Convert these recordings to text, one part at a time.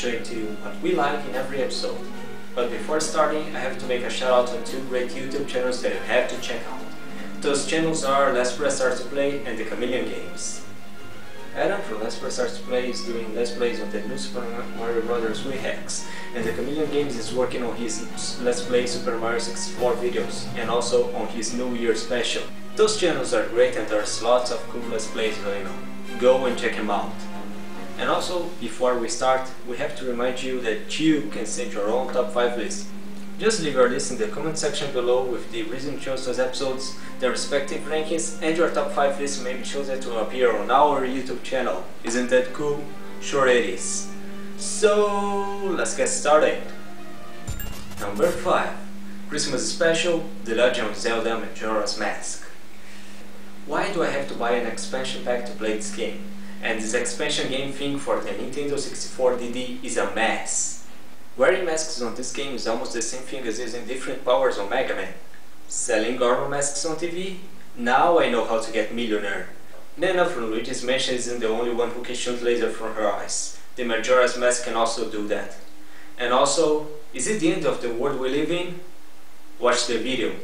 showing to you what we like in every episode. But before starting, I have to make a shout out on two great YouTube channels that you have to check out. Those channels are Let's Press Start to Play and the Chameleon Games. Adam from Let's Press Start to Play is doing Let's Plays on the new Super Mario Bros. Rehex, and the Chameleon Games is working on his Let's Play Super Mario 64 videos, and also on his New Year special. Those channels are great and there's lots of cool Let's Plays going on. Go and check them out. And also, before we start, we have to remind you that you can set your own top 5 list. Just leave your list in the comment section below with the reason you chose those episodes, their respective rankings, and your top 5 list may be chosen to appear on our YouTube channel. Isn't that cool? Sure it is. So, let's get started. Number 5. Christmas Special, The Legend of Zelda Majora's Mask. Why do I have to buy an expansion pack to play this game? And this expansion game thing for the Nintendo 64 DD is a mess. Wearing masks on this game is almost the same thing as using different powers on Mega Man. Selling Gorman masks on TV? Now I know how to get millionaire. Nana from Luigi's Mansion isn't the only one who can shoot laser from her eyes. The Majora's Mask can also do that. And also, is it the end of the world we live in? Watch the video.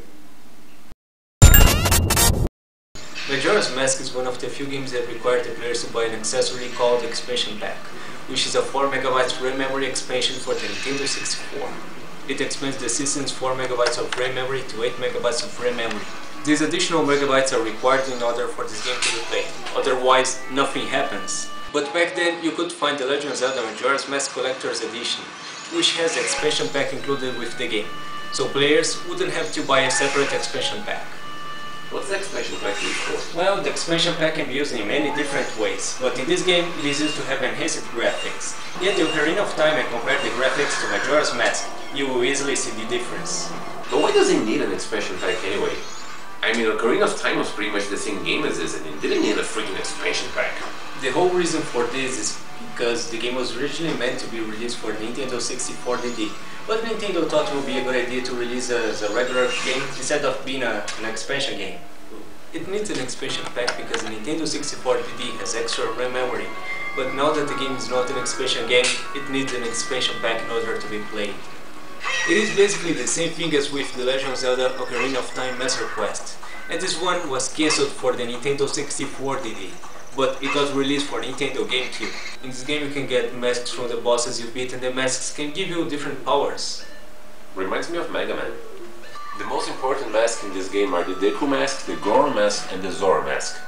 Majora's Mask is one of the few games that require the players to buy an accessory called Expansion Pack, which is a 4MB RAM memory expansion for the Nintendo 64. It expands the system's 4MB of RAM memory to 8MB of RAM memory. These additional megabytes are required in order for this game to be played, otherwise nothing happens. But back then you could find the Legend of Zelda Majora's Mask Collector's Edition, which has the expansion pack included with the game, so players wouldn't have to buy a separate expansion pack. What's the expansion pack used for? Well, the expansion pack can be used in many different ways, but in this game it is used to have enhanced graphics. Yet if you have enough time and compare the graphics to Majora's Mask, you will easily see the difference. But why does it need an expansion pack anyway? I mean, Ocarina of Time was pretty much the same game as this, and it didn't need a freaking expansion pack. The whole reason for this is because the game was originally meant to be released for Nintendo 64 DD, but Nintendo thought it would be a good idea to release as a regular game instead of being an expansion game. It needs an expansion pack because the Nintendo 64 DD has extra RAM memory, but now that the game is not an expansion game, it needs an expansion pack in order to be played. It is basically the same thing as with The Legend of Zelda Ocarina of Time Master Quest, and this one was cancelled for the Nintendo 64 DD. But it was released for Nintendo GameCube. In this game you can get masks from the bosses you beat, and the masks can give you different powers. Reminds me of Mega Man. The most important masks in this game are the Deku Mask, the Goron Mask and the Zora Mask.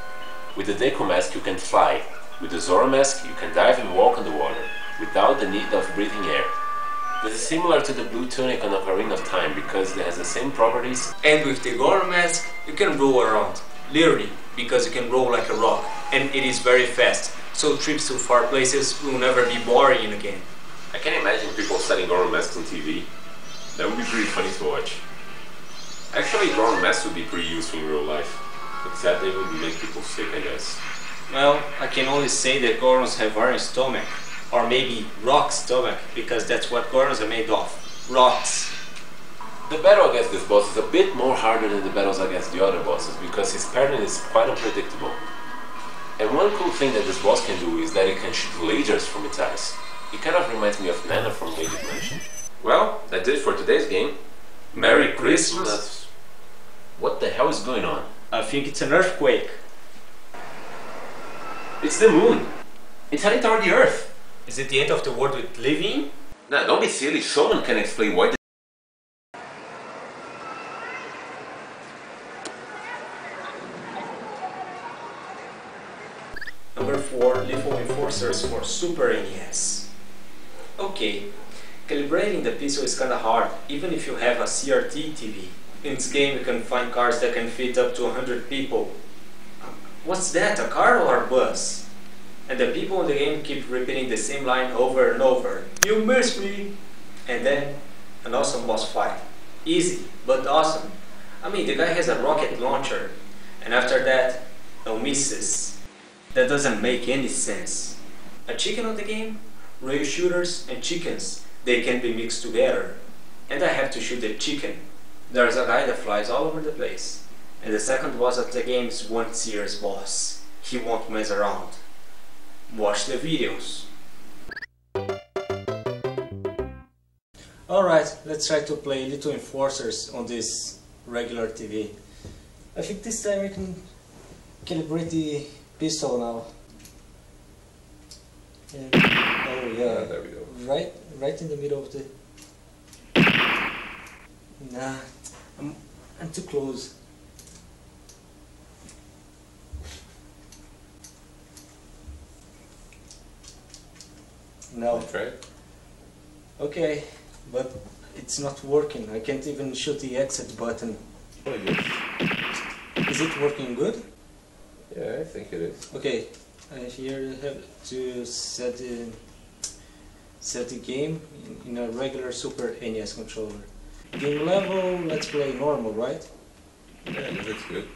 With the Deku Mask you can fly. With the Zora Mask you can dive and walk on the water, without the need of breathing air. This is similar to the Blue Tunic on Ocarina of Time because it has the same properties. And with the Goron Mask you can roll around, literally, because you can roll like a rock, and it is very fast, so trips to far places will never be boring again. I can imagine people selling Goron Masks on TV. That would be pretty funny to watch. Actually, Goron Masks would be pretty useful in real life, except they would make people sick, I guess. Well, I can only say that Gorons have iron stomach, or maybe rock stomach, because that's what Gorons are made of, rocks. The battle against this boss is a bit more harder than the battles against the other bosses because his pattern is quite unpredictable. And one cool thing that this boss can do is that it can shoot lasers from its eyes. It kind of reminds me of Nana from Luigi's Mansion. Well, that's it for today's game. Merry Christmas! What the hell is going on? I think it's an earthquake. It's the moon! It's heading toward the Earth! Is it the end of the world we live in? Nah, don't be silly, someone can explain why Number 4. Lethal Enforcers for Super NES. Okay, calibrating the pistol is kinda hard, even if you have a CRT TV. In this game you can find cars that can fit up to 100 people. What's that, a car or a bus? And the people in the game keep repeating the same line over and over. You missed me! And then, an awesome boss fight. Easy, but awesome. I mean, the guy has a rocket launcher. And after that, no misses. That doesn't make any sense. A chicken on the game? Rail shooters and chickens, they can be mixed together. And I have to shoot the chicken. There's a guy that flies all over the place. And the second boss of the game is one serious boss. He won't mess around. Watch the videos. Alright, let's try to play Little Enforcers on this regular TV. I think this time I can calibrate the pistol now. And, oh yeah, there we go. Right in the middle of the... Nah, I'm too close. No. Try it. Okay, but it's not working. I can't even shoot the exit button. Oh, yes. Is it working good? Yeah, I think it is. Okay, here you have to set the game in a regular Super NES controller. Game level, let's play normal, right? Yeah, that's good.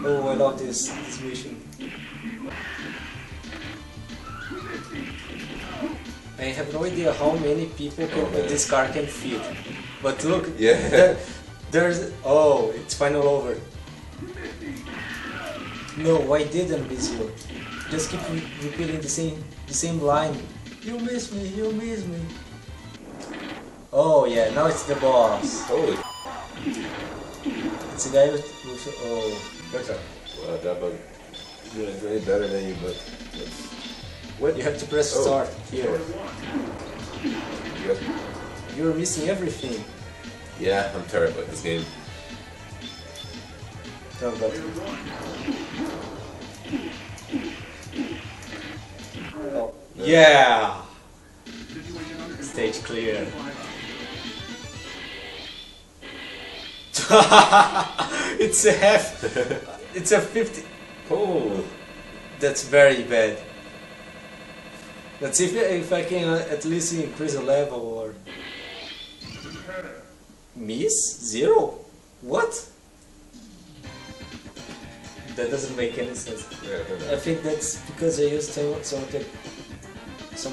Oh, I love this mission. I have no idea how many people this car can fit. But look, yeah. there's... Oh, it's final over. No, I didn't miss you. Just keep repeating the same line. You miss me, you miss me. Oh yeah, now it's the boss. Holy. It's a guy with oh. What's up? Well, that bug is way better than you, but What? You have to press start here. Yep. You're missing everything. Yeah, I'm terrible at this game. No, but... Oh. Yeah! Stage clear. It's a half. It's a 50. Oh, that's very bad. Let's see if I can at least increase the level or... Miss? 0? What? That doesn't make any sense. Yeah, I think that's because I used some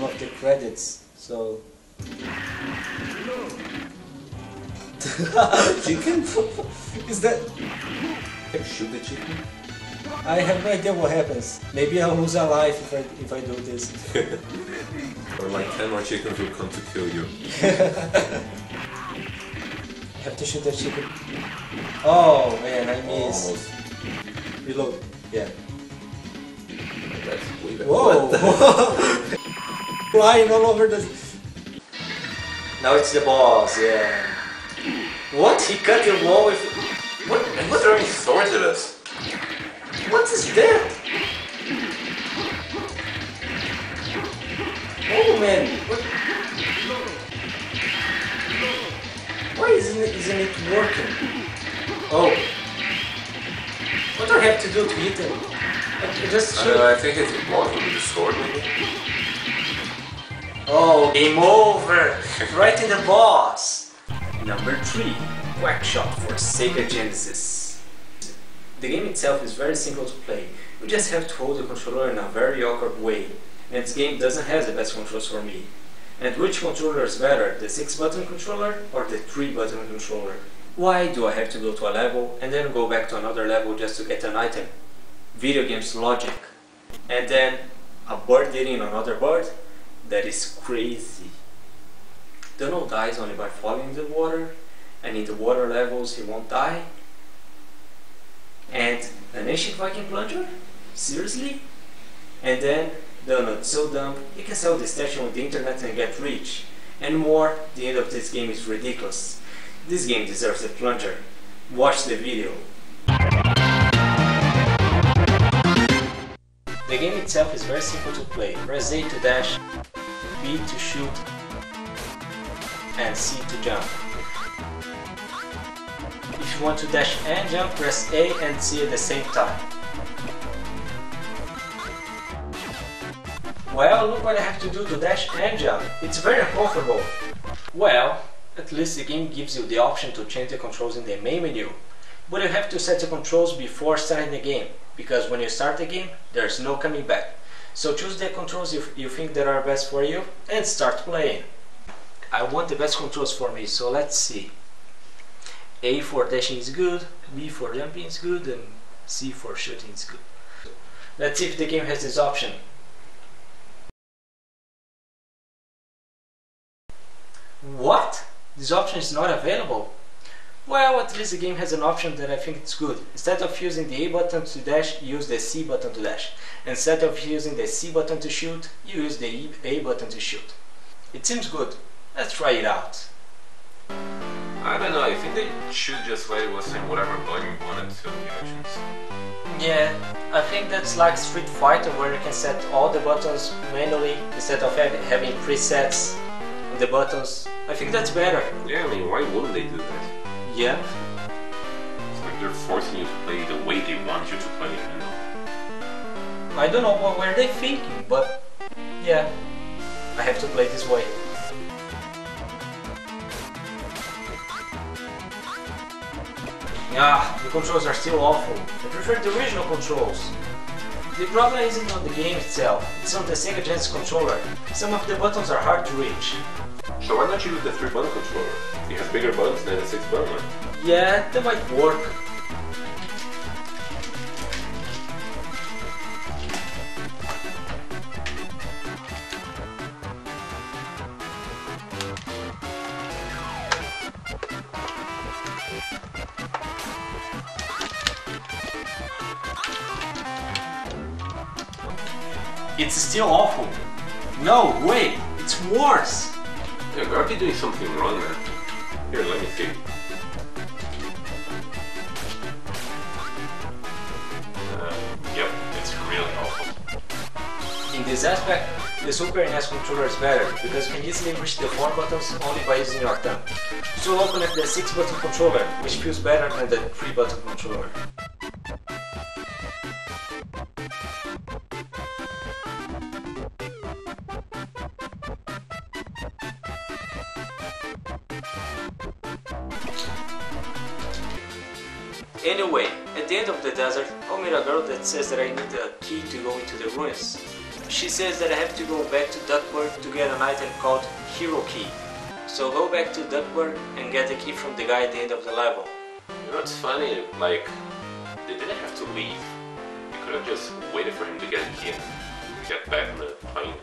of the credits, so... Chicken? Is that... Can you shoot the chicken? I have no idea what happens. Maybe I'll lose a life if I do this. Or like 10 more chickens will come to kill you. I have to shoot that chicken. Oh man, I missed. Almost. Reload. Yeah. That's way better. Whoa! Flying all over the... Now it's the boss, yeah. What? He cut the wall with... What? And he's throwing swords at us. What is that? Oh man! What? Why isn't it working? Oh. What do I have to do to hit him? I just shoot. I think it's blocked with the sword maybe. Oh, game over! Right in the boss! Number 3. Quackshot for Sega Genesis. The game itself is very simple to play. You just have to hold the controller in a very awkward way. And this game doesn't have the best controls for me. And which controller is better, the 6-button controller or the 3-button controller? Why do I have to go to a level and then go back to another level just to get an item? Video games logic. And then a bird eating another bird? That is crazy. Donald dies only by falling in the water, and in the water levels he won't die? And an ancient Viking plunger? Seriously? And then Donald's so dumb he can sell the statue on the internet and get rich. And more, the end of this game is ridiculous. This game deserves a plunger. Watch the video. The game itself is very simple to play. Press A to dash, B to shoot, and C to jump. If you want to dash and jump, press A and C at the same time. Well, look what I have to do to dash and jump. It's very uncomfortable. Well, at least the game gives you the option to change the controls in the main menu. But you have to set the controls before starting the game, because when you start the game, there's no coming back. So choose the controls you think that are best for you and start playing. I want the best controls for me, so let's see. A for dashing is good, B for jumping is good, and C for shooting is good. Let's see if the game has this option. What? This option is not available? Well, at least the game has an option that I think it's good. Instead of using the A button to dash, you use the C button to dash. Instead of using the C button to shoot, you use the A button to shoot. It seems good. Let's try it out. I don't know, I think they should just let it assign whatever button you wanted to the actions. Yeah, I think that's like Street Fighter, where you can set all the buttons manually instead of having presets on the buttons. I think that's better. Yeah, I mean, why wouldn't they do that? Yeah. It's like they're forcing you to play the way they want you to play, you know? I don't know what were they thinking, but yeah, I have to play this way. Ah, the controls are still awful. I prefer the original controls. The problem isn't on the game itself, it's on the Sega Genesis controller. Some of the buttons are hard to reach. So why not use the 3-button controller? It has bigger buttons than the 6-button one. Yeah, that might work. It's still awful. No, wait, it's worse. Yeah, are you doing something wrong, man? Here, let me see. Yep, it's really awful. In this aspect, the Super NES controller is better, because you can easily reach the 4 buttons only by using your thumb. So open up the 6-button controller, which feels better than the 3-button controller. Anyway, at the end of the desert, I'll meet a girl that says that I need a key to go into the ruins. She says that I have to go back to Duckburg to get an item called Hero Key. So go back to Duckburg and get the key from the guy at the end of the level. You know what's funny? Like, they didn't have to leave. You could have just waited for him to get the key and get back on the plane.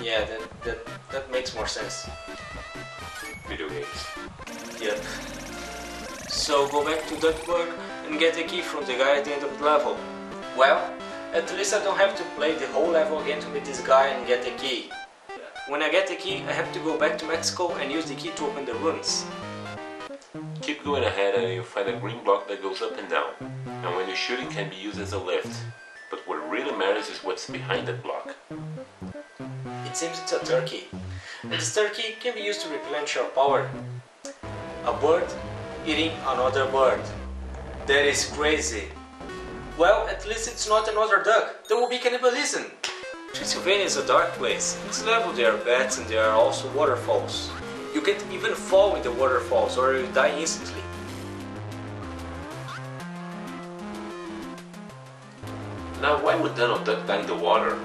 Yeah, that makes more sense. Video games. Yep. So go back to Duckburg and get the key from the guy at the end of the level. Well, at least I don't have to play the whole level again to meet this guy and get the key. When I get the key, I have to go back to Mexico and use the key to open the ruins. Keep going ahead and you'll find a green block that goes up and down. And when you shoot, it can be used as a lift. But what really matters is what's behind that block. It seems it's a turkey. And this turkey can be used to replenish your power. A bird eating another bird. That is crazy. Well, at least it's not another duck. That will be cannibalism. Transylvania is a dark place. In this level there are bats and there are also waterfalls. You can't even fall in the waterfalls or you die instantly. Now, why would Donald Duck die in the water?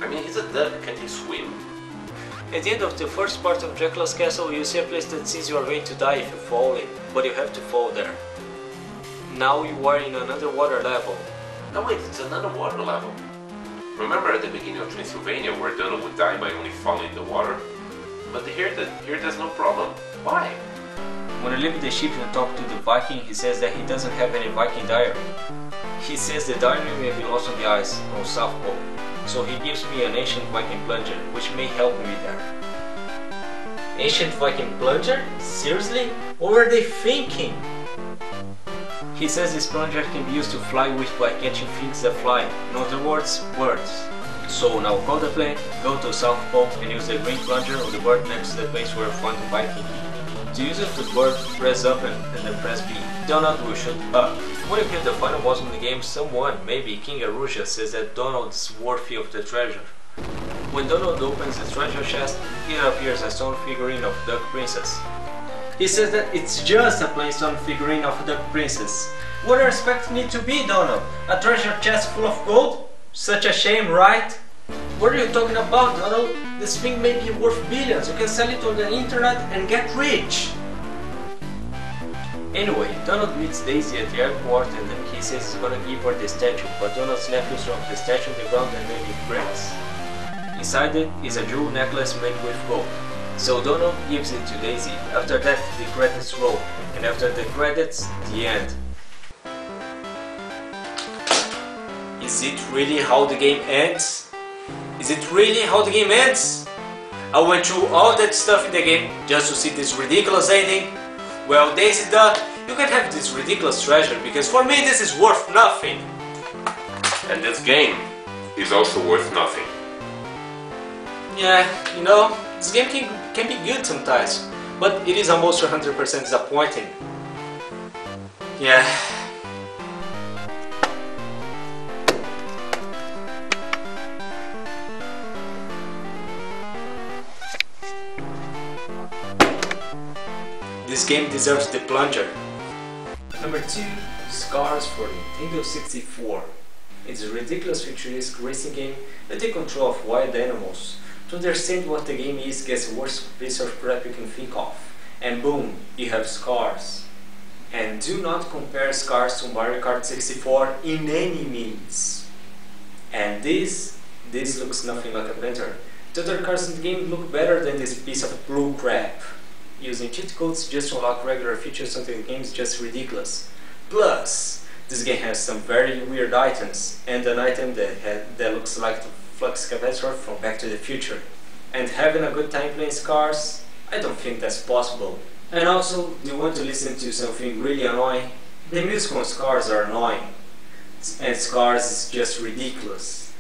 I mean, he's a duck, can't he swim? At the end of the first part of Dracula's castle, you see a place that says you are going to die if you fall in, but you have to fall there. Now you are in another water level. No wait, it's another water level. Remember at the beginning of Transylvania where Donald would die by only falling in the water? But here there's no problem. Why? When I leave the ship and talk to the Viking, he says that he doesn't have any Viking diary. He says the diary may be lost on the ice on South Pole. So he gives me an ancient Viking plunger, which may help me there. Ancient Viking plunger? Seriously? What were they thinking? He says this plunger can be used to fly with by catching things that fly, in other words, birds. So now call the plane, go to South Pole and use the green plunger on the bird next to the place where I found the Viking. To use it the bird, press up and then press B. Donald will shoot up. When you kill the final boss in the game, someone, maybe King Arusha, says that Donald is worthy of the treasure. When Donald opens the treasure chest, it appears a stone figurine of Duck Princess. He says that it's just a plain stone figurine of Duck Princess. What do you expect it to be, Donald? A treasure chest full of gold? Such a shame, right? What are you talking about, Donald? This thing may be worth billions. You can sell it on the internet and get rich. Anyway, Donald meets Daisy at the airport and then he says he's gonna give her the statue, but Donald's nephew throws the statue on the ground and maybe it breaks. Inside it is a jewel necklace made with gold. So Dono gives it to Daisy. After that the credits roll, and after the credits, the end. Is it really how the game ends? Is it really how the game ends? I went through all that stuff in the game just to see this ridiculous ending. Well, Daisy Duck, you can have this ridiculous treasure because for me this is worth nothing. And this game is also worth nothing. Yeah, you know, this game can be good sometimes, but it is almost 100% disappointing. Yeah. This game deserves the plunger. Number 2, Scars for Nintendo 64. It's a ridiculous futuristic racing game that takes control of wild animals. To understand what the game is, guess the worst piece of crap you can think of. And boom, you have Scars. And do not compare Scars to Mario Kart 64 in any means. And this looks nothing like a Panther. The other cars in the game look better than this piece of blue crap. Using cheat codes just to unlock regular features until the game is just ridiculous. Plus, this game has some very weird items, and an item that looks like the flux capacitor from Back to the Future. And having a good time playing Scars? I don't think that's possible. And also, do you want to listen to something really annoying? The music on Scars are annoying, and Scars is just ridiculous.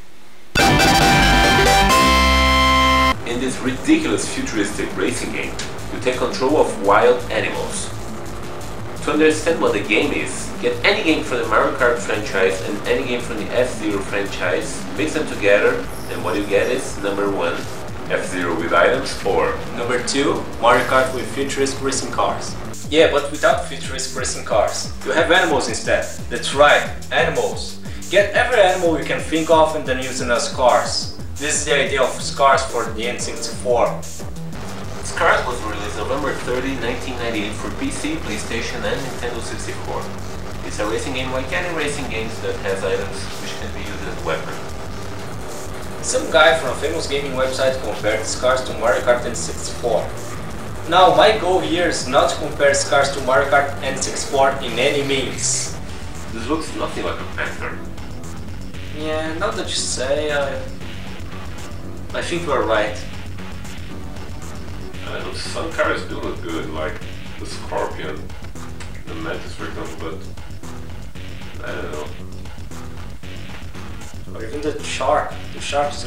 In this ridiculous futuristic racing game, you take control of wild animals. To understand what the game is, get any game from the Mario Kart franchise and any game from the F-Zero franchise, mix them together, and what you get is number 1, F-Zero with items, or number 2, Mario Kart with futuristic racing cars. Yeah, but without futuristic racing cars. You have animals instead. That's right, animals. Get every animal you can think of and then use them as cars. This is the idea of Scars for the N64. Scars was released November 30, 1998 for PC, PlayStation and Nintendo 64. It's a racing game like any racing games that has items which can be used as weapons. Some guy from a famous gaming website compared Scars to Mario Kart N64. Now my goal here is not to compare Scars to Mario Kart N64 in any means. This looks nothing like a Panther. Yeah, now that you say, I think you're right. Some cars do look good, like the Scorpion, the Mantis for example, but I don't know. Or even the shark. The shark is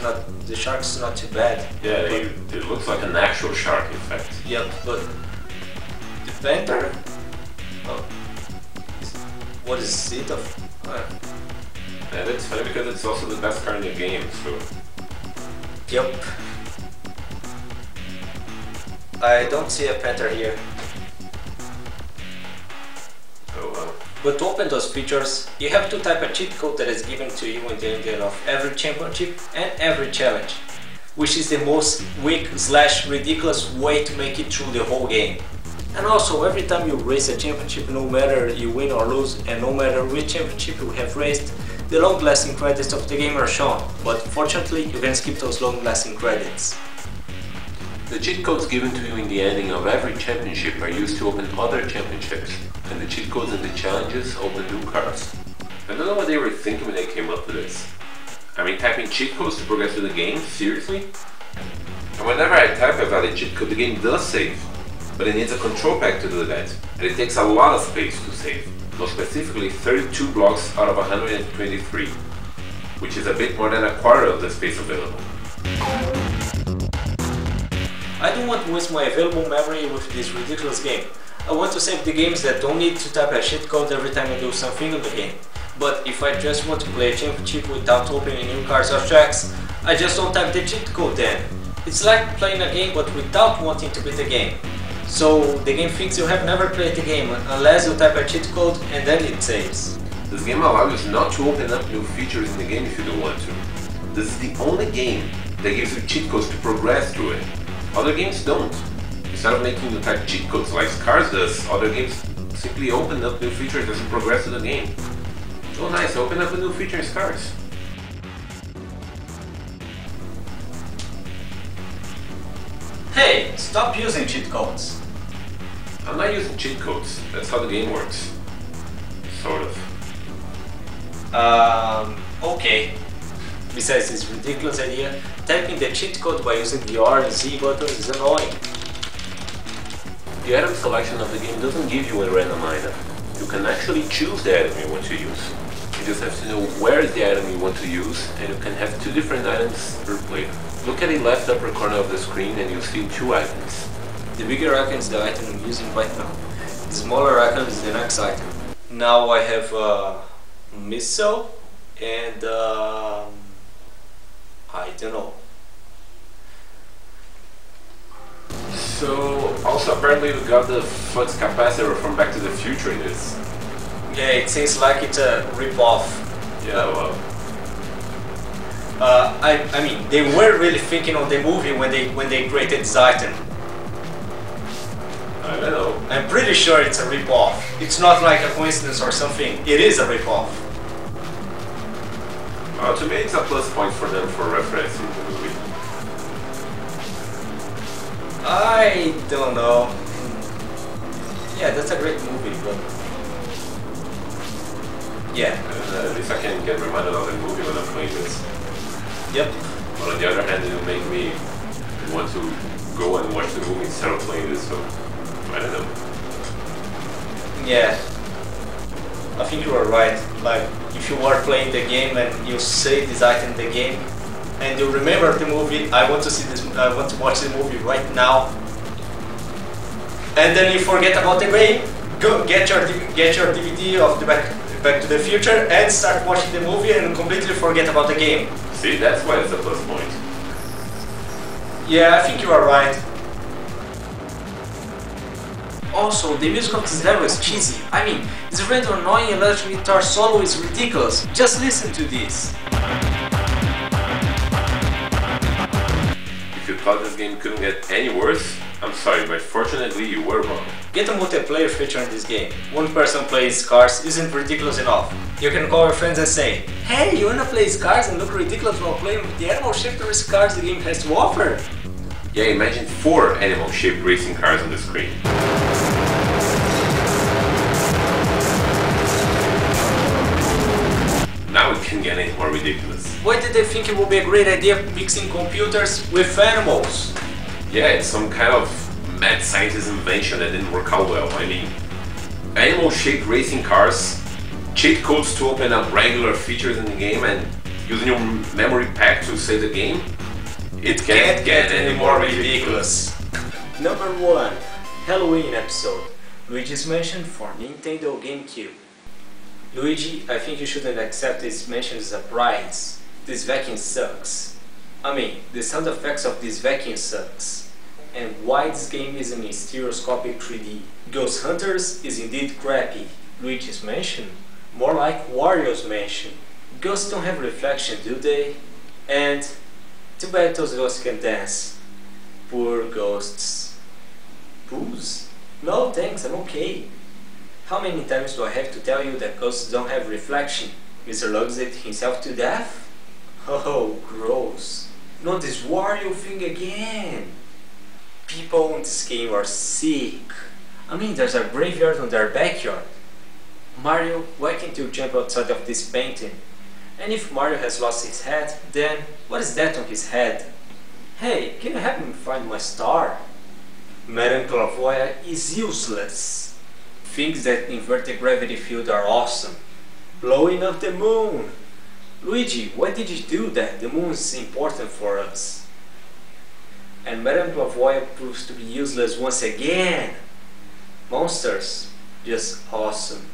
not too bad. Yeah, it looks like an actual shark in fact. Yep, but the Panther? Oh, what is it of? And it's funny because it's also the best car in the game, so. Yep. I don't see a Panther here. Oh well. But to open those features, you have to type a cheat code that is given to you in the end of every championship and every challenge, which is the most weak/ridiculous way to make it through the whole game. And also, every time you race a championship, no matter you win or lose, and no matter which championship you have raced, the long-lasting credits of the game are shown, but fortunately you can skip those long-lasting credits. The cheat codes given to you in the ending of every championship are used to open other championships, and the cheat codes in the challenges open new cars. I don't know what they were thinking when they came up with this. I mean, typing cheat codes to progress through the game? Seriously? And whenever I type a valid cheat code, the game does save, but it needs a control pack to do that, and it takes a lot of space to save, more specifically 32 blocks out of 123, which is a bit more than a quarter of the space available. I don't want to waste my available memory with this ridiculous game. I want to save the games that don't need to type a cheat code every time I do something in the game. But if I just want to play a championship without opening new cars or tracks, I just don't type the cheat code then. It's like playing a game but without wanting to beat the game. So the game thinks you have never played the game unless you type a cheat code and then it saves. This game allows you not to open up new features in the game if you don't want to. This is the only game that gives you cheat codes to progress through it. Other games don't. Instead of making you type cheat codes like Scars does, other games simply open up new features as you progress through the game. Oh nice, open up a new feature in Scars. Hey, stop using cheat codes. I'm not using cheat codes. That's how the game works. Sort of. Okay. Besides this ridiculous idea, typing the cheat code by using the R and Z buttons is annoying. The item selection of the game doesn't give you a random item. You can actually choose the item you want to use. You just have to know where is the item you want to use, and you can have 2 different items per player. Look at the left upper corner of the screen and you'll see 2 items. The bigger icon is the item I'm using right now. The smaller icon is the next item. Now I have a missile and I don't know. So, also apparently we got the flux capacitor from Back to the Future in this. Yeah, it seems like it's a rip-off. Yeah, well. I mean, they were really thinking of the movie when they created this item. I don't know. I'm pretty sure it's a rip-off. It's not like a coincidence or something. It is a rip-off. To me it's a plus point for them for referencing the movie. I don't know. Yeah, that's a great movie, but yeah. At least I can get reminded of the movie when I'm playing this. Yep. But on the other hand, it'll make me want to go and watch the movie instead of playing this, so I don't know. Yeah. I think you are right. Like, if you are playing the game and you say this item in the game, and you remember the movie, I want to see this. I want to watch the movie right now. And then you forget about the game. Go get your DVD of the Back to the Future and start watching the movie and completely forget about the game. See, that's why it's a plus point. Yeah, I think you are right. Also, the music of this level is cheesy. I mean, this random annoying electric guitar solo is ridiculous. Just listen to this. If you thought this game couldn't get any worse, I'm sorry, but fortunately you were wrong. Get a multiplayer feature in this game. One person plays cars isn't ridiculous enough. You can call your friends and say, hey, you wanna play cars and look ridiculous while playing with the animal-shaped cars the game has to offer? Yeah, imagine 4 animal-shaped racing cars on the screen. Now it can get any more ridiculous. Why did they think it would be a great idea mixing computers with animals? Yeah, it's some kind of mad scientist invention that didn't work out well. I mean, animal-shaped racing cars, cheat codes to open up regular features in the game, and using your memory pack to save the game. It can't get any more ridiculous. Number 1. Halloween episode. Luigi's Mansion for Nintendo GameCube. Luigi, I think you shouldn't accept this mention as a prize. This vacuum sucks. I mean, the sound effects of this vacuum sucks. And why this game isn't in stereoscopic 3D. Ghost Hunters is indeed crappy. Luigi's Mansion? More like Wario's Mansion. Ghosts don't have reflection, do they? And too bad those ghosts can dance. Poor ghosts. Booze? No thanks, I'm okay. How many times do I have to tell you that ghosts don't have reflection? Mr. Lugs ate himself to death? Oh, gross. Not this Wario thing again. People in this game are sick. I mean, there's a graveyard on their backyard. Mario, why can't you jump outside of this painting? And if Mario has lost his head, then what is that on his head? Hey, can you help me find my star? Madame Clairvoyant is useless. Things that invert the gravity field are awesome. Blowing up the moon! Luigi, why did you do that? The moon is important for us. And Madame Clairvoyant proves to be useless once again. Monsters, just awesome.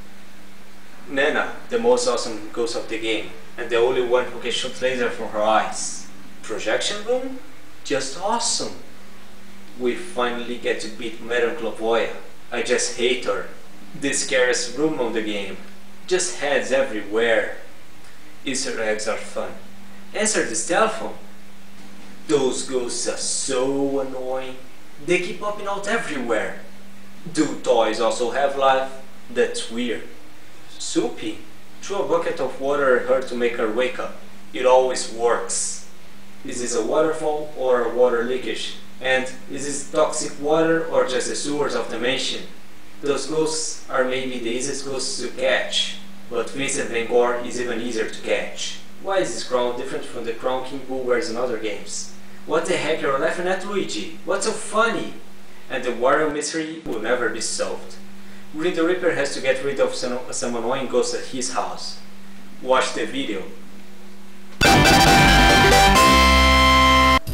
Nana, the most awesome ghost of the game, and the only one who can shoot laser from her eyes. Projection room? Just awesome. We finally get to beat Madame Clairvoyant. I just hate her. The scariest room on the game. Just heads everywhere. Easter eggs are fun. Answer this telephone. Those ghosts are so annoying. They keep popping out everywhere. Do toys also have life? That's weird. Soupy? Throw a bucket of water at her to make her wake up. It always works. Is this a waterfall or a water leakage? And is this toxic water or just the sewers of the mansion? Those ghosts are maybe the easiest ghosts to catch, but Vincent Van Gogh is even easier to catch. Why is this crown different from the crown King Boo wears in other games? What the heck, you're laughing at Luigi? What's so funny? And the Wario mystery will never be solved. Grim the Reaper has to get rid of some annoying ghosts at his house. Watch the video.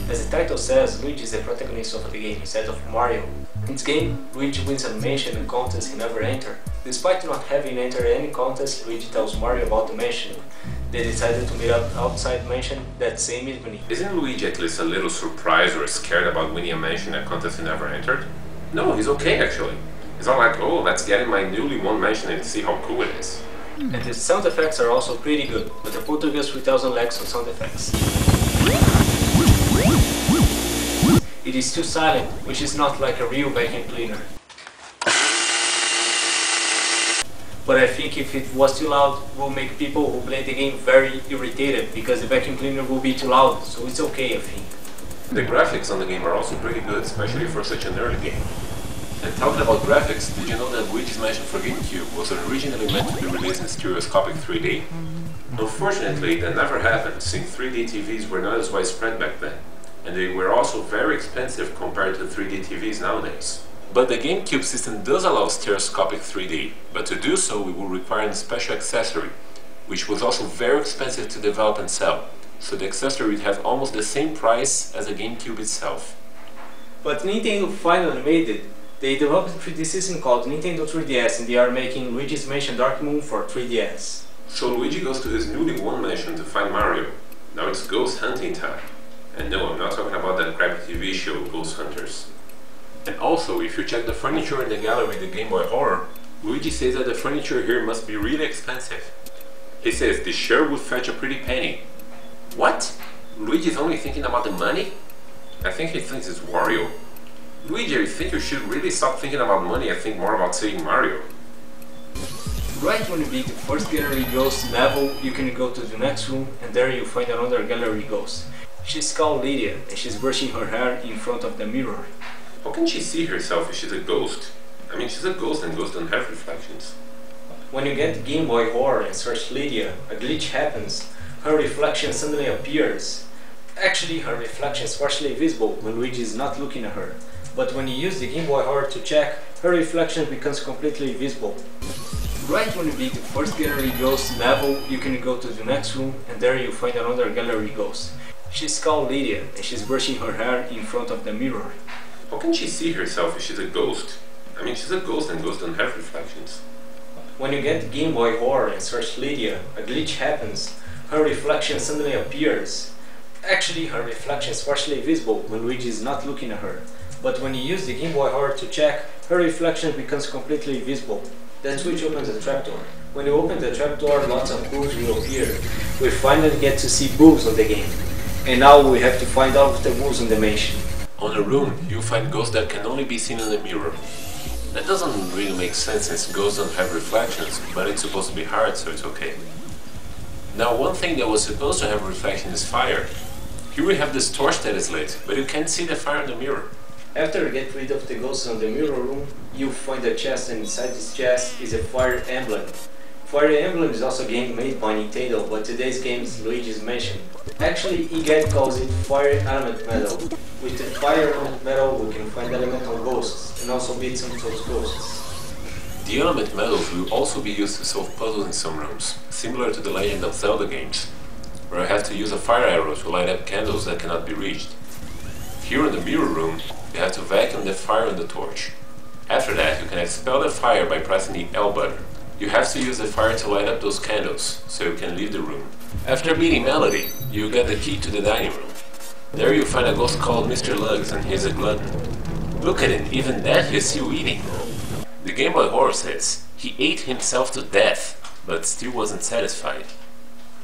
As the title says, Luigi is the protagonist of the game instead of Mario. In this game, Luigi wins a mansion and contest he never entered. Despite not having entered any contest, Luigi tells Mario about the mansion. They decided to meet up outside the mansion that same evening. Isn't Luigi at least a little surprised or scared about winning a mansion and contest he never entered? No, he's okay actually. It's not like, oh, let's get in my newly won mansion and see how cool it is. And the sound effects are also pretty good, but the Portuguese 3000 lacks on sound effects. It is too silent, which is not like a real vacuum cleaner. But I think if it was too loud, it will make people who play the game very irritated, because the vacuum cleaner will be too loud, so it's okay I think. The graphics on the game are also pretty good, especially for such an early game. And talking about graphics, did you know that Luigi's Mansion for GameCube was originally meant to be released in stereoscopic 3D? Unfortunately, that never happened, since 3D TVs were not as widespread back then, and they were also very expensive compared to 3D TVs nowadays. But the GameCube system does allow stereoscopic 3D, but to do so we will require a special accessory, which was also very expensive to develop and sell, so the accessory would have almost the same price as the GameCube itself. But Nintendo finally made it. They developed a 3D system called Nintendo 3DS and they are making Luigi's Mansion Dark Moon for 3DS. So Luigi goes to his newly won mansion to find Mario. Now it's ghost hunting time. And no, I'm not talking about that crappy TV show, Ghost Hunters. And also, if you check the furniture in the gallery in the Game Boy Horror, Luigi says that the furniture here must be really expensive. He says this sure would fetch a pretty penny. What? Luigi's only thinking about the money? I think he thinks it's Wario. Luigi, I think you should really stop thinking about money and think more about saving Mario. Right when you beat the first gallery ghost level, you can go to the next room and there you find another gallery ghost. She's called Lydia and she's brushing her hair in front of the mirror. How can she see herself if she's a ghost? I mean, she's a ghost and ghosts don't have reflections. When you get the Game Boy Horror and search Lydia, a glitch happens. Her reflection suddenly appears. Actually, her reflection is partially visible when Luigi is not looking at her. But when you use the Game Boy Horror to check, her reflection becomes completely visible. Right when you beat the first gallery ghost level, you can go to the next room and there you find another gallery ghost. She's called Lydia and she's brushing her hair in front of the mirror. How can she see herself if she's a ghost? I mean, she's a ghost and ghosts don't have reflections. When you get the Game Boy Horror and search Lydia, a glitch happens. Her reflection suddenly appears. Actually, her reflection is partially visible when Luigi is not looking at her. But when you use the Game Boy Horror to check, her reflection becomes completely visible. That switch opens the trapdoor. When you open the trapdoor, lots of boobs will appear. We finally get to see boobs on the game. And now we have to find all of the boobs in the mansion. On a room, you'll find ghosts that can only be seen in the mirror. That doesn't really make sense since ghosts don't have reflections, but it's supposed to be hard, so it's okay. Now, one thing that was supposed to have reflection is fire. Here we have this torch that is lit, but you can't see the fire in the mirror. After you get rid of the ghosts on the mirror room, you find a chest and inside this chest is a fire emblem. Fire Emblem is also a game made by Nintendo, but today's game is Luigi's Mansion. Actually, EGAT calls it Fire Element Metal. With the Fire Element Metal we can find elemental ghosts and also beat some of those ghosts. The element metals will also be used to solve puzzles in some rooms, similar to the Legend of Zelda games, where you have to use a fire arrow to light up candles that cannot be reached. Here in the mirror room, you have to vacuum the fire in the torch. After that, you can expel the fire by pressing the L button. You have to use the fire to light up those candles, so you can leave the room. After beating Melody, you get the key to the dining room. There you find a ghost called Mr. Lugs and he's a glutton. Look at him, even that he's still eating. The Game Boy Horror says he ate himself to death, but still wasn't satisfied.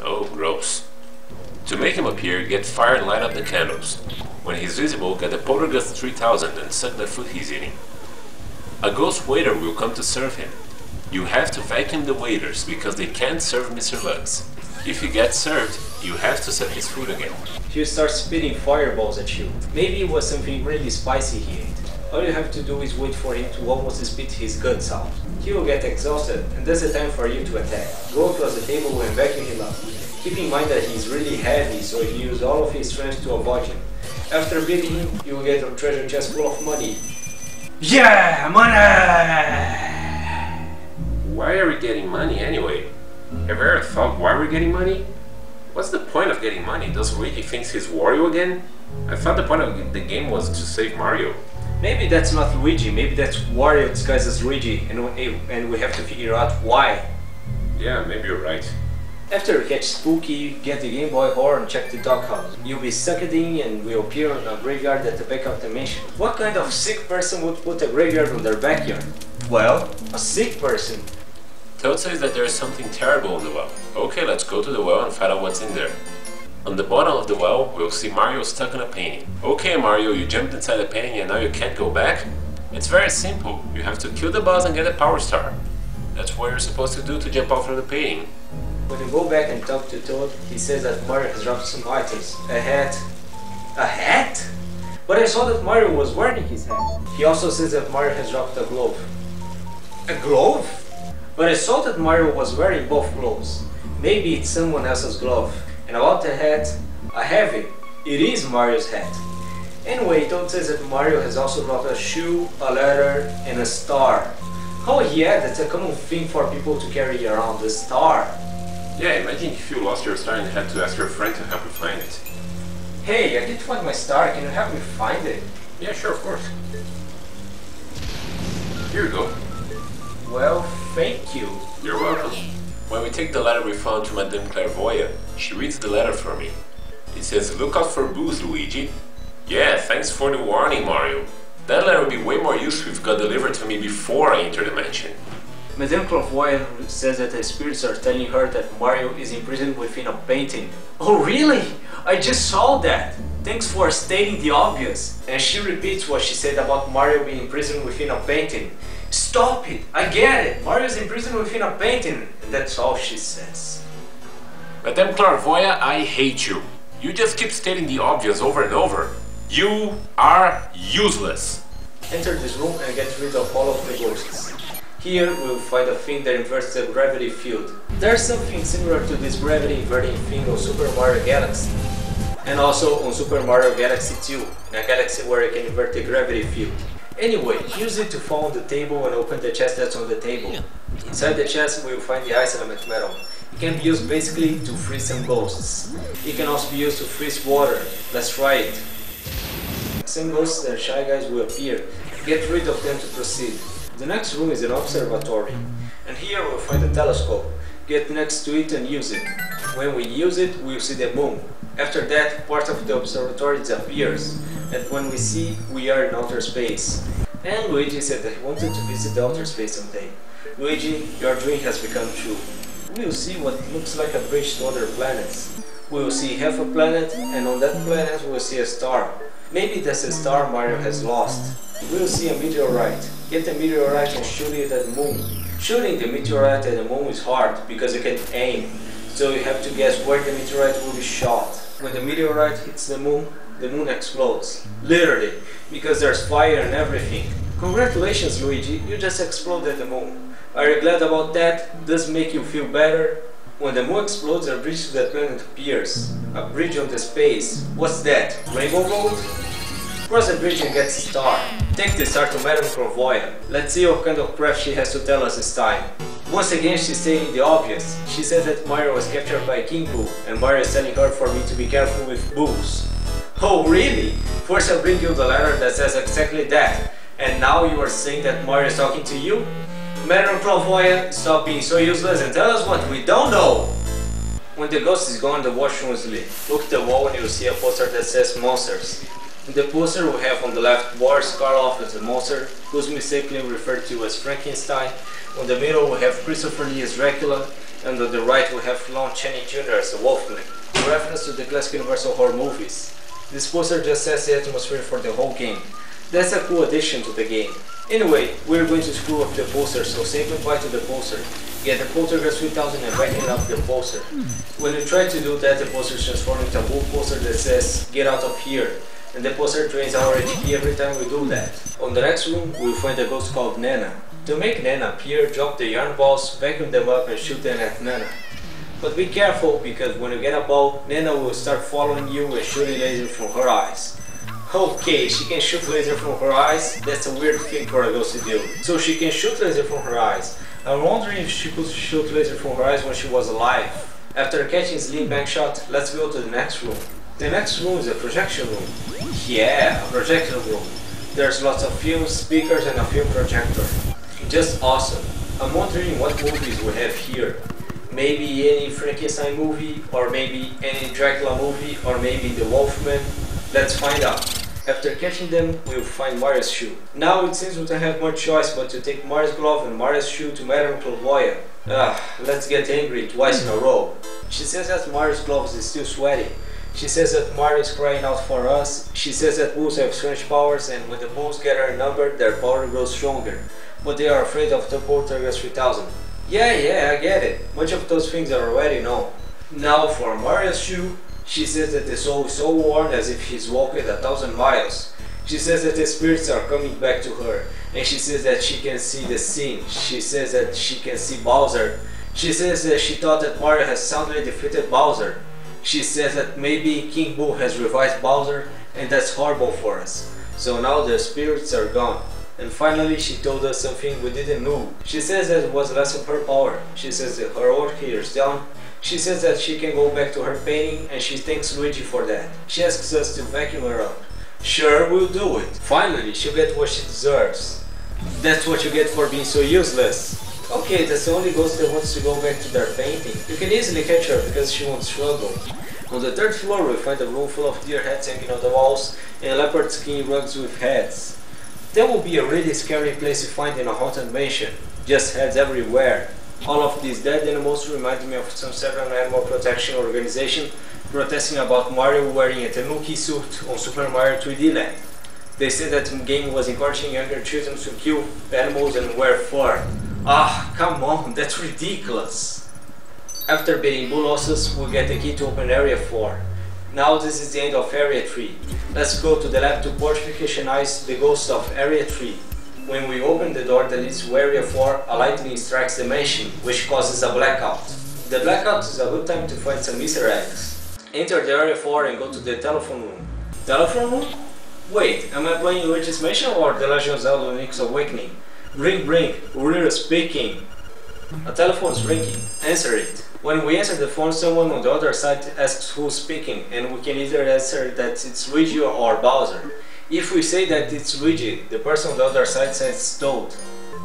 Oh, gross. To make him appear, get fire and light up the candles. When he's visible, get the Poltergust 3000 and suck the food he's eating. A ghost waiter will come to serve him. You have to vacuum the waiters because they can't serve Mr. Lugs. If he gets served, You have to set his food again. He'll start spitting fireballs at you. Maybe it was something really spicy he ate. All you have to do is wait for him to almost spit his guts out. He will get exhausted, and that's the time for you to attack. Go across the table and vacuum him up. Keep in mind that he's really heavy, so you use all of his strength to avoid him. After beating him, you will get a treasure chest full of money. Yeah, money! Why are we getting money anyway? Have you ever thought why we're getting money? What's the point of getting money? Does Luigi think he's Wario again? I thought the point of the game was to save Mario. Maybe that's not Luigi, maybe that's Wario disguised as Luigi, and we have to figure out why. Yeah, maybe you're right. After you catch Spooky, get the Game Boy horn and check the doghouse. You'll be sucked in and will appear on a graveyard at the back of the mansion. What kind of sick person would put a graveyard on their backyard? Well, a sick person. Toad says that there is something terrible in the well. Okay, let's go to the well and find out what's in there. On the bottom of the well, we'll see Mario stuck in a painting. Okay Mario, you jumped inside the painting and now you can't go back? It's very simple. You have to kill the boss and get a power star. That's what you're supposed to do to jump out from the painting. When you go back and talk to Toad, he says that Mario has dropped some items. A hat. A hat? But I saw that Mario was wearing his hat. He also says that Mario has dropped a glove. A glove? But I saw that Mario was wearing both gloves. Maybe it's someone else's glove. And about the hat, I have it. It is Mario's hat. Anyway, Toad says that Mario has also brought a shoe, a letter, and a star. Oh yeah, that's a common thing for people to carry around, a star. Yeah, imagine if you lost your star and had to ask your friend to help you find it. Hey, I did find my star, can you help me find it? Yeah, sure, of course. Here you go. Well, thank you. You're welcome. When we take the letter we found to Madame Clairvoyant, she reads the letter for me. It says, "Look out for booze, Luigi." Yeah, thanks for the warning, Mario. That letter would be way more useful if it got delivered to me before I enter the mansion. Madame Clairvoyant says that the spirits are telling her that Mario is imprisoned within a painting. Oh really? I just saw that! Thanks for stating the obvious. And she repeats what she said about Mario being imprisoned within a painting. Stop it! I get it! Mario's imprisoned within a painting! And that's all she says. Madame Clairvoyant, I hate you. You just keep stating the obvious over and over. You are useless. Enter this room and get rid of all of the ghosts. Here we'll find a thing that inverts the gravity field. There's something similar to this gravity inverting thing on Super Mario Galaxy. And also on Super Mario Galaxy 2, in a galaxy where you can invert the gravity field. Anyway, use it to fall on the table and open the chest that's on the table. Inside the chest we'll find the ice element metal. It can be used basically to freeze some ghosts. It can also be used to freeze water. Let's try it. Some ghosts and shy guys will appear. Get rid of them to proceed. The next room is an observatory. And here we'll find a telescope. Get next to it and use it. When we use it, we'll see the moon. After that, part of the observatory disappears. And when we see, we are in outer space. And Luigi said that he wanted to visit the outer space someday. Luigi, your dream has become true. We'll see what looks like a bridge to other planets. We'll see half a planet, and on that planet we'll see a star. Maybe that's a star Mario has lost. We'll see a meteorite. Get the meteorite and shoot it at the moon. Shooting the meteorite at the moon is hard because you can aim, so you have to guess where the meteorite will be shot. When the meteorite hits the moon explodes. Literally, because there's fire and everything. Congratulations Luigi, you just exploded the moon. Are you glad about that? Does it make you feel better? When the moon explodes, a bridge to that planet appears. A bridge on the space. What's that? Rainbow Road? Cross the bridge and get a star. Take the star to Madame Clairvoyant. Let's see what kind of crap she has to tell us this time. Once again she's stating the obvious. She said that Mario was captured by King Boo, and Mario is telling her for me to be careful with boos. Oh really? First I bring you the letter that says exactly that, and now you are saying that Mario is talking to you? Madame Clairvoyant, stop being so useless and tell us what we don't know! When the ghost is gone, the washroom is lit. Look at the wall and you'll see a poster that says monsters. In the poster we have on the left Boris Karloff as the monster, who's mistakenly referred to as Frankenstein. On the middle we have Christopher Lee as Dracula, and on the right we have Lon Chaney Jr. as the Wolfman, a reference to the classic Universal horror movies. This poster just sets the atmosphere for the whole game. That's a cool addition to the game. Anyway, we're going to screw up the poster, so say goodbye to the poster. Get the Poltergeist 3000 and vacuum up the poster. When you try to do that, the poster transforms into a blue poster that says "Get out of here," and the poster drains our HP every time we do that. On the next room, we'll find a ghost called Nana. To make Nana appear, drop the yarn balls, vacuum them up and shoot them at Nana. But be careful, because when you get a ball, Nana will start following you and shooting lasers from her eyes. Okay, she can shoot laser from her eyes? That's a weird thing for a ghost to do. So she can shoot laser from her eyes. I'm wondering if she could shoot laser from her eyes when she was alive. After catching Slim Bang Shot, let's go to the next room. The next room is a projection room. Yeah, a projection room. There's lots of films, speakers and a film projector. Just awesome. I'm wondering what movies we have here. Maybe any Frankenstein movie, or maybe any Dracula movie, or maybe The Wolfman. Let's find out. After catching them, we'll find Maria's shoe. Now it seems we don't have much choice but to take Maria's glove and Maria's shoe to Madame Clairvoyant. Let's get angry twice in a row. She says that Maria's gloves is still sweaty. She says that Mario is crying out for us. She says that bulls have strange powers, and when the bulls get our number, their power grows stronger. But they are afraid of the Poltergeist 3000. Yeah, I get it. Much of those things are already known. Now for Maria's shoe, she says that the soul is so worn as if he's walked 1,000 miles. She says that the spirits are coming back to her, and she says that she can see the scene. She says that she can see Bowser. She says that she thought that Mario has soundly defeated Bowser. She says that maybe King Boo has revived Bowser, and that's horrible for us. So now the spirits are gone. And finally she told us something we didn't know. She says that it was less of her power. She says that her work here is done. She says that she can go back to her painting, and she thanks Luigi for that. She asks us to vacuum her up. Sure, we'll do it. Finally, she'll get what she deserves. That's what you get for being so useless. Okay, that's the only ghost that wants to go back to their painting. You can easily catch her because she won't struggle. On the third floor we find a room full of deer heads hanging on the walls and leopard skin rugs with heads. That will be a really scary place to find in a haunted mansion. Just heads everywhere. All of these dead animals remind me of some several animal protection organization protesting about Mario wearing a tanuki suit on Super Mario 3D Land. They said that the game was encouraging younger children to kill animals and wear fur. Come on, that's ridiculous. After beating Bulossus, we get the key to open Area 4. Now this is the end of Area 3. Let's go to the lab to portificationize the ghost of Area 3. When we open the door that leads to Area 4, a lightning strikes the mansion, which causes a blackout. The blackout is a good time to find some Easter eggs. Enter the Area 4 and go to the telephone room. Telephone room? Wait, am I playing Luigi's Mansion or The Legend of Zelda Link's Awakening? Ring, we're speaking. A telephone is ringing. Answer it. When we answer the phone, someone on the other side asks who's speaking, and we can either answer that it's Luigi or Bowser. If we say that it's Luigi, the person on the other side says Toad.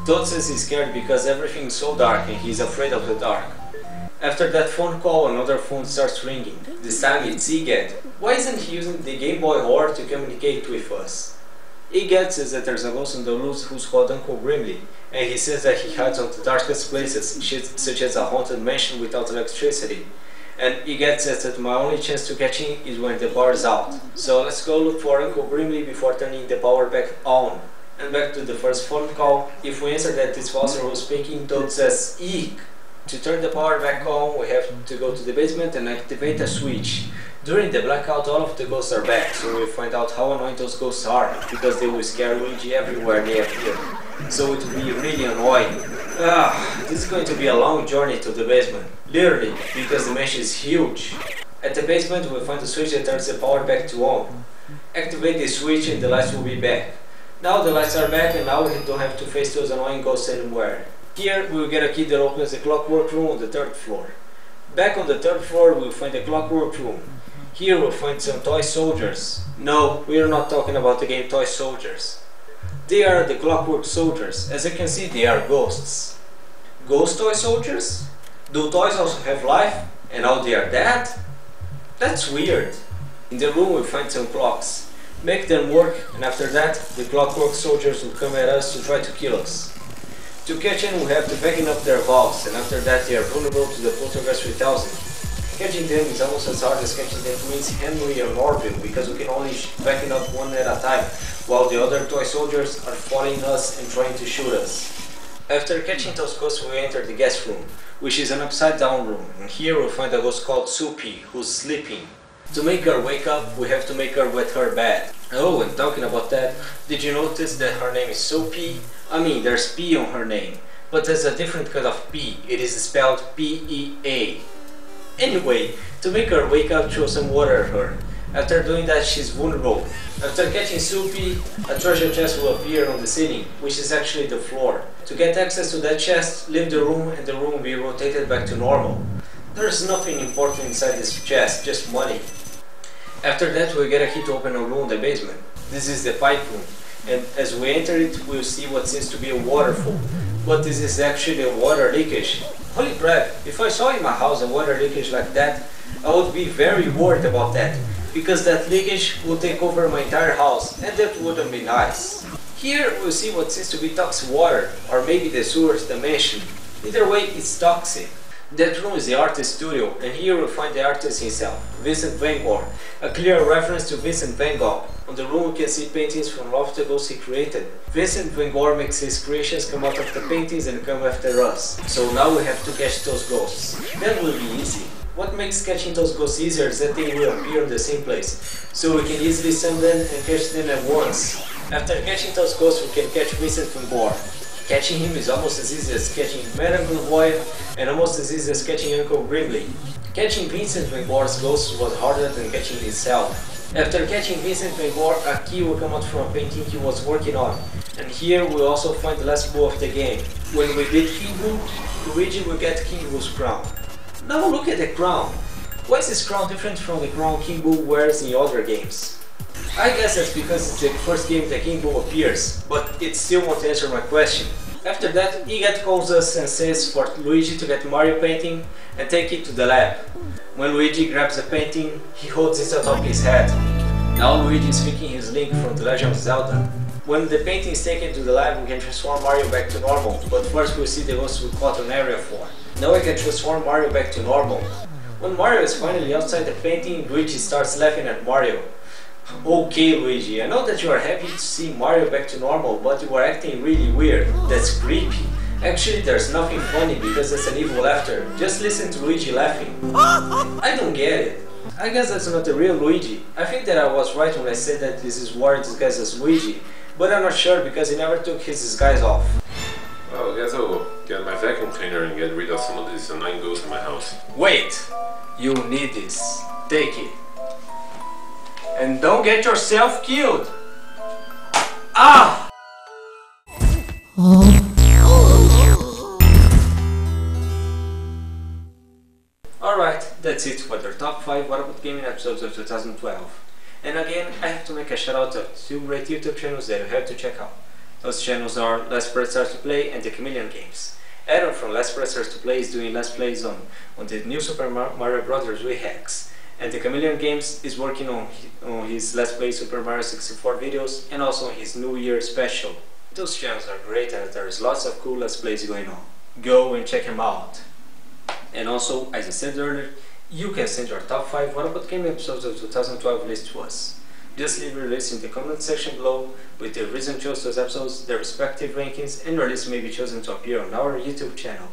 Toad says he's scared because everything is so dark and he's afraid of the dark. After that phone call, another phone starts ringing. This time it's Egad. Why isn't he using the Game Boy Horror to communicate with us? Egad says that there's a ghost on the loose who's called Uncle Grimly, and he says that he hides on the darkest places, such as a haunted mansion without electricity. And Egad says that my only chance to catch him is when the power is out. So let's go look for Uncle Grimly before turning the power back on. And back to the first phone call. If we answer that it's Foster who's speaking, Toad says eek. To turn the power back on, we have to go to the basement and activate a switch. During the blackout, all of the ghosts are back, so we'll find out how annoying those ghosts are, because they will scare Luigi everywhere they appear. So it will be really annoying. This is going to be a long journey to the basement. Literally, because the mansion is huge. At the basement, we'll find the switch that turns the power back to on. Activate the switch and the lights will be back. Now the lights are back and now we don't have to face those annoying ghosts anymore. Here, we'll get a key that opens the clockwork room on the third floor. Back on the third floor, we'll find the clockwork room. Here we'll find some toy soldiers. No, we are not talking about the game Toy Soldiers. They are the clockwork soldiers. As you can see, they are ghosts. Ghost toy soldiers? Do toys also have life? And now they are dead? That's weird. In the room we'll find some clocks. Make them work, and after that, the clockwork soldiers will come at us to try to kill us. To catch them, we have to vacuum up their valves, and after that they are vulnerable to the Poltergeist 3000. Catching them is almost as hard as catching the twins Henry or Norville, because we can only vacuum up one at a time, while the other toy soldiers are following us and trying to shoot us. After catching those ghosts, we enter the guest room, which is an upside down room, and here we'll find a ghost called Soupy, who's sleeping. To make her wake up, we have to make her wet her bed. Oh, and talking about that, did you notice that her name is Soupy? I mean, there's P on her name, but there's a different kind of P. It is spelled P-E-A. Anyway, to make her wake up, throw some water at her. After doing that, she's vulnerable. After catching Soupy, a treasure chest will appear on the ceiling, which is actually the floor. To get access to that chest, leave the room and the room will be rotated back to normal. There's nothing important inside this chest, just money. After that, we get a key to open a room in the basement. This is the pipe room, and as we enter it, we'll see what seems to be a waterfall. But this is actually a water leakage. Holy crap, if I saw in my house a water leakage like that, I would be very worried about that, because that leakage would take over my entire house, and that wouldn't be nice. Here we'll see what seems to be toxic water, or maybe the sewer's dimension. Either way, it's toxic. That room is the artist studio, and here we'll find the artist himself, Vincent van Gogh, a clear reference to Vincent van Gogh. On the room we can see paintings from all of the ghosts he created. Vincent van Gogh makes his creations come out of the paintings and come after us. So now we have to catch those ghosts. That will be easy. What makes catching those ghosts easier is that they will appear in the same place, so we can easily summon them and catch them at once. After catching those ghosts, we can catch Vincent van Gogh. Catching him is almost as easy as catching Madame Glouvoy and almost as easy as catching Uncle Grimley. Catching Vincent van Gogh's ghost was harder than catching himself. After catching Vincent van Gogh, a key will come out from a painting he was working on, and here we'll also find the last bow of the game. When we beat King Boo, Luigi will get King Boo's crown. Now look at the crown. Why is this crown different from the crown King Boo wears in other games? I guess that's because it's the first game that King Boo appears, but it still won't answer my question. After that, Igat calls us and says for Luigi to get Mario painting and take it to the lab. When Luigi grabs the painting, he holds it atop his head. Now Luigi is speaking his Link from The Legend of Zelda. When the painting is taken to the lab, we can transform Mario back to normal, but first we'll see the ghost we caught on Area 4. Now we can transform Mario back to normal. When Mario is finally outside the painting, Luigi starts laughing at Mario. Okay Luigi, I know that you are happy to see Mario back to normal, but you are acting really weird. That's creepy. Actually, there's nothing funny because it's an evil laughter. Just listen to Luigi laughing. I don't get it. I guess that's not the real Luigi. I think that I was right when I said that this is Wario disguised as Luigi, but I'm not sure because he never took his disguise off. Well, I guess I'll get my vacuum cleaner and get rid of some of these annoying ghosts in my house. Wait! You need this. Take it. And don't get yourself killed! Ah! Alright, that's it for the top 5 What About Gaming episodes of 2012. And again, I have to make a shout out to 2 great YouTube channels that you have to check out. Those channels are Let's Press Start to Play and The Chameleon Games. Adam from Let's Press Start to Play is doing Let's Plays on the new Super Mario Bros. With hacks. And The Chameleon Games is working on his Let's Play Super Mario 64 videos and also on his New Year special. Those channels are great and there's lots of cool Let's Plays going on. Go and check them out. And also, as I said earlier, you can send your top 5 What About Gaming episodes of 2012 list to us. Just leave your list in the comment section below with the reason you chose those episodes, their respective rankings, and your list may be chosen to appear on our YouTube channel.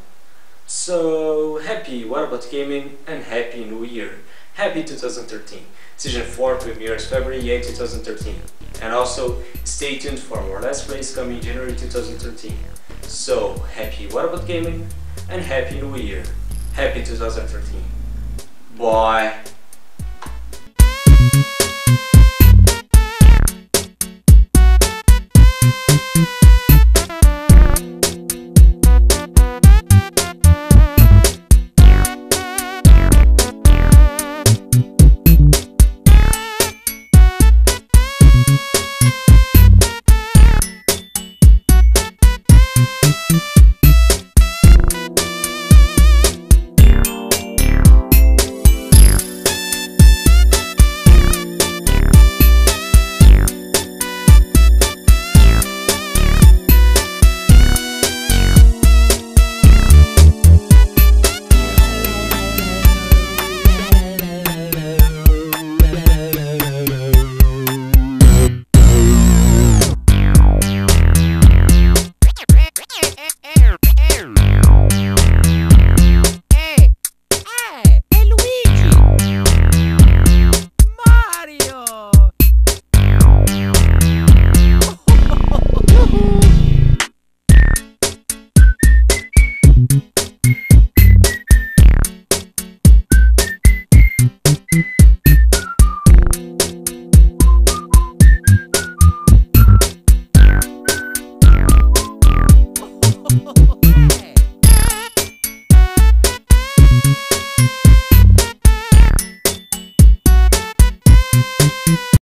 So, happy What About Gaming and Happy New Year! Happy 2013! Season 4 premieres February 8, 2013. And also, stay tuned for more Let's Plays coming January 2013. So, happy What About Gaming and Happy New Year! Happy 2013! Bye! Oh.